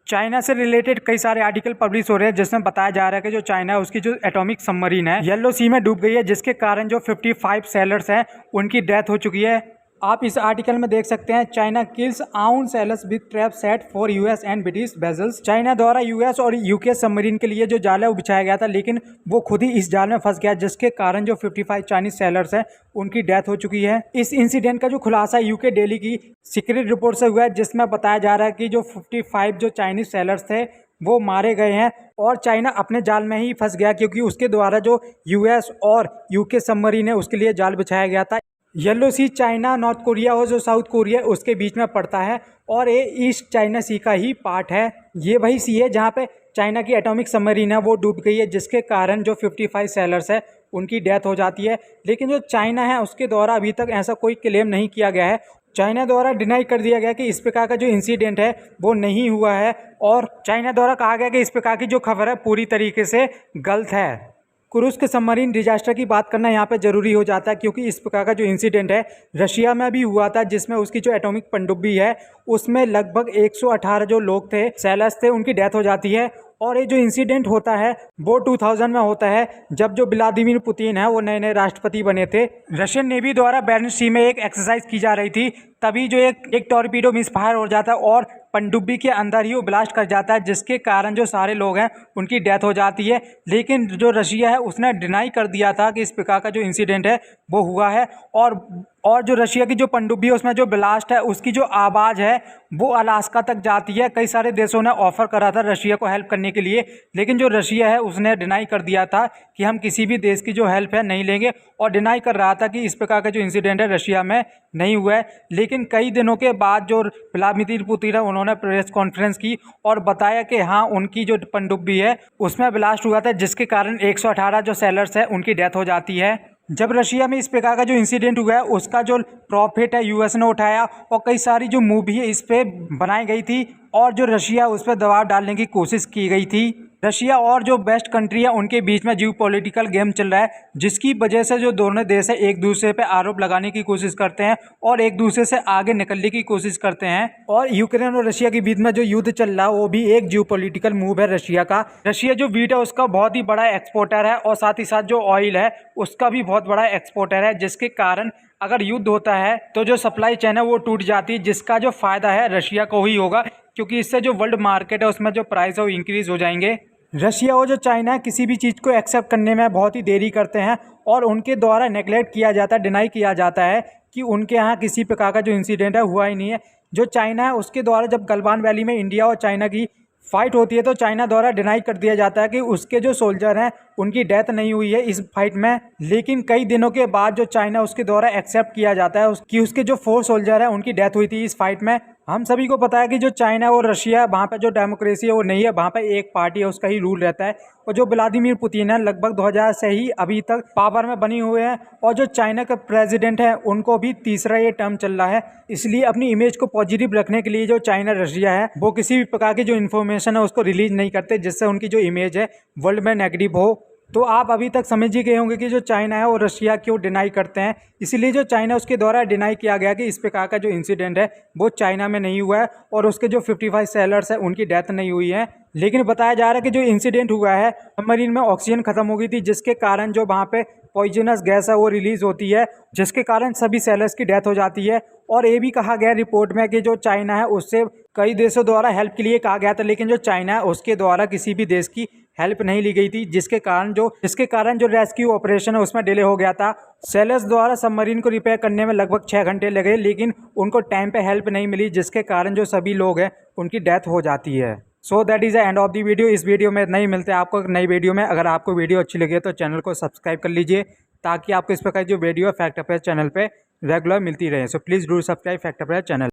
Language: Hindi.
चाइना से रिलेटेड कई सारे आर्टिकल पब्लिश हो रहे हैं जिसमें बताया जा रहा है कि जो चाइना है उसकी जो एटॉमिक सबमरीन है येलो सी में डूब गई है, जिसके कारण जो 55 सेलर्स हैं उनकी डेथ हो चुकी है। आप इस आर्टिकल में देख सकते हैं, चाइना किल्स आउन sellers with trap set for US and British vessels. China द्वारा यूएस और यूके सबमरीन के लिए जो जाल है वो बिछाया गया था, लेकिन वो खुद ही इस जाल में फंस गया, जिसके कारण जो 55 चाइनीज सेलर्स हैं उनकी डेथ हो चुकी है। इस इंसिडेंट का जो खुलासा यूके डेली की सीक्रेट रिपोर्ट से हुआ है, जिसमें बताया जा रहा है कि जो 55 जो चाइनीज सेलर्स थे वो मारे गए हैं और चाइना अपने जाल में ही फंस गया, क्योंकि उसके द्वारा जो यूएस और यूके सबमरीन है उसके लिए जाल बिछाया गया था। येलो सी चाइना, नॉर्थ कोरिया और जो साउथ कोरिया उसके बीच में पड़ता है और ये ईस्ट चाइना सी का ही पार्ट है। ये वही सी है जहाँ पे चाइना की एटॉमिक सबमरीन है वो डूब गई है, जिसके कारण जो 55 सेलर्स है उनकी डेथ हो जाती है। लेकिन जो चाइना है उसके द्वारा अभी तक ऐसा कोई क्लेम नहीं किया गया है। चाइना द्वारा डिनाई कर दिया गया कि इस प्रकार का जो इंसिडेंट है वो नहीं हुआ है और चाइना द्वारा कहा गया कि इस प्रकार की जो खबर है पूरी तरीके से गलत है। कुरुस्क सबमरीन डिजास्टर की बात करना यहाँ पे ज़रूरी हो जाता है, क्योंकि इस प्रकार का जो इंसिडेंट है रशिया में भी हुआ था, जिसमें उसकी जो एटॉमिक पनडुब्बी है उसमें लगभग 118 जो लोग थे, सेलर्स थे, उनकी डेथ हो जाती है। और ये जो इंसिडेंट होता है वो 2000 में होता है, जब जो व्लादिमीर पुतिन है वो नए नए राष्ट्रपति बने थे। रशियन नेवी द्वारा बैरेंट्स सी में एक एक्सरसाइज की जा रही थी, तभी जो एक टॉर्पीडो मिसफायर हो जाता है और पनडुब्बी के अंदर ही वो ब्लास्ट कर जाता है, जिसके कारण जो सारे लोग हैं उनकी डेथ हो जाती है। लेकिन जो रशिया है उसने डिनाई कर दिया था कि इस प्रकार का जो इंसिडेंट है वो हुआ है और जो रशिया की जो पनडुब्बी है उसमें जो ब्लास्ट है उसकी जो आवाज़ है वो अलास्का तक जाती है। कई सारे देशों ने ऑफर करा था रशिया को हेल्प करने के लिए, लेकिन जो रशिया है उसने डिनाई कर दिया था कि हम किसी भी देश की जो हेल्प है नहीं लेंगे, और डिनाई कर रहा था कि इस प्रकार का जो इंसिडेंट है रशिया में नहीं हुआ है। लेकिन कई दिनों के बाद जो व्लादिमीर पुतिन है उन्होंने प्रेस कॉन्फ्रेंस की और बताया कि हाँ उनकी जो पनडुब्बी है उसमें ब्लास्ट हुआ था, जिसके कारण 118 जो सेलर्स है उनकी डेथ हो जाती है। जब रशिया में इस प्रकार का जो इंसिडेंट हुआ है उसका जो प्रॉफिट है यूएस ने उठाया और कई सारी जो मूवी है इस पे बनाई गई थी और जो रशिया उस पर दबाव डालने की कोशिश की गई थी। रशिया और जो बेस्ट कंट्री है उनके बीच में जियो पॉलिटिकल गेम चल रहा है, जिसकी वजह से जो दोनों देश है एक दूसरे पे आरोप लगाने की कोशिश करते हैं और एक दूसरे से आगे निकलने की कोशिश करते हैं। और यूक्रेन और रशिया के बीच में जो युद्ध चल रहा है वो भी एक जियो पॉलिटिकल मूव है रशिया का। रशिया जो व्हीट है उसका बहुत ही बड़ा एक्सपोर्टर है और साथ ही साथ जो ऑयल है उसका भी बहुत बड़ा एक्सपोर्टर है, जिसके कारण अगर युद्ध होता है तो जो सप्लाई चेन है वो टूट जाती है, जिसका जो फायदा है रशिया को ही होगा, क्योंकि इससे जो वर्ल्ड मार्केट है उसमें जो प्राइस है वो इंक्रीज हो जाएंगे। रशिया और जो चाइना है किसी भी चीज़ को एक्सेप्ट करने में बहुत ही देरी करते हैं और उनके द्वारा नेगलेक्ट किया जाता है, डिनाई किया जाता है कि उनके यहाँ किसी प्रकार का जो इंसिडेंट है हुआ ही नहीं है। जो चाइना है उसके द्वारा जब गलवान वैली में इंडिया और चाइना की फाइट होती है तो चाइना द्वारा डिनाई कर दिया जाता है कि उसके जो सोल्जर हैं उनकी डेथ नहीं हुई है इस फाइट में। लेकिन कई दिनों के बाद जो चाइना उसके द्वारा एक्सेप्ट किया जाता है कि उसके जो 4 सोल्जर हैं उनकी डेथ हुई थी इस फाइट में। हम सभी को पता है कि जो चाइना और रशिया है वहाँ पे जो डेमोक्रेसी है वो नहीं है, वहाँ पे एक पार्टी है उसका ही रूल रहता है। और जो व्लादिमीर पुतिन है लगभग 2000 से ही अभी तक पावर में बनी हुए हैं और जो चाइना का प्रेसिडेंट है उनको भी तीसरा ये टर्म चल रहा है। इसलिए अपनी इमेज को पॉजिटिव रखने के लिए जो चाइना रशिया है वो किसी भी प्रकार की जो इन्फॉर्मेशन है उसको रिलीज नहीं करते, जिससे उनकी जो इमेज है वर्ल्ड में नेगेटिव हो। तो आप अभी तक समझ ही गए होंगे कि जो चाइना है वो रशिया क्यों डिनाई करते हैं। इसीलिए जो चाइना उसके द्वारा डिनाई किया गया कि इस प्रकार का जो इंसिडेंट है वो चाइना में नहीं हुआ है और उसके जो 55 सेलर्स हैं उनकी डेथ नहीं हुई है। लेकिन बताया जा रहा है कि जो इंसिडेंट हुआ है सबमरीन में ऑक्सीजन खत्म हो गई थी, जिसके कारण जो वहाँ पे पॉइजनस गैस है वो रिलीज होती है, जिसके कारण सभी सेलर्स की डेथ हो जाती है। और ये भी कहा गया रिपोर्ट में कि जो चाइना है उससे कई देशों द्वारा हेल्प के लिए कहा गया था, लेकिन जो चाइना है उसके द्वारा किसी भी देश की हेल्प नहीं ली गई थी, जिसके कारण जो रेस्क्यू ऑपरेशन है उसमें डिले हो गया था। सेलर्स द्वारा सबमरीन को रिपेयर करने में लगभग 6 घंटे लगे, लेकिन उनको टाइम पे हेल्प नहीं मिली, जिसके कारण जो सभी लोग हैं उनकी डेथ हो जाती है। So that is the end of the video. इस वीडियो में नहीं मिलते आपको एक नई वीडियो में। अगर आपको वीडियो अच्छी लगी तो चैनल को सब्सक्राइब कर लीजिए, ताकि आपको इस प्रकार जो वीडियो फैक्ट अफेयर चैनल पे रेगुलर मिलती रहे। So please do subscribe fact affair channel.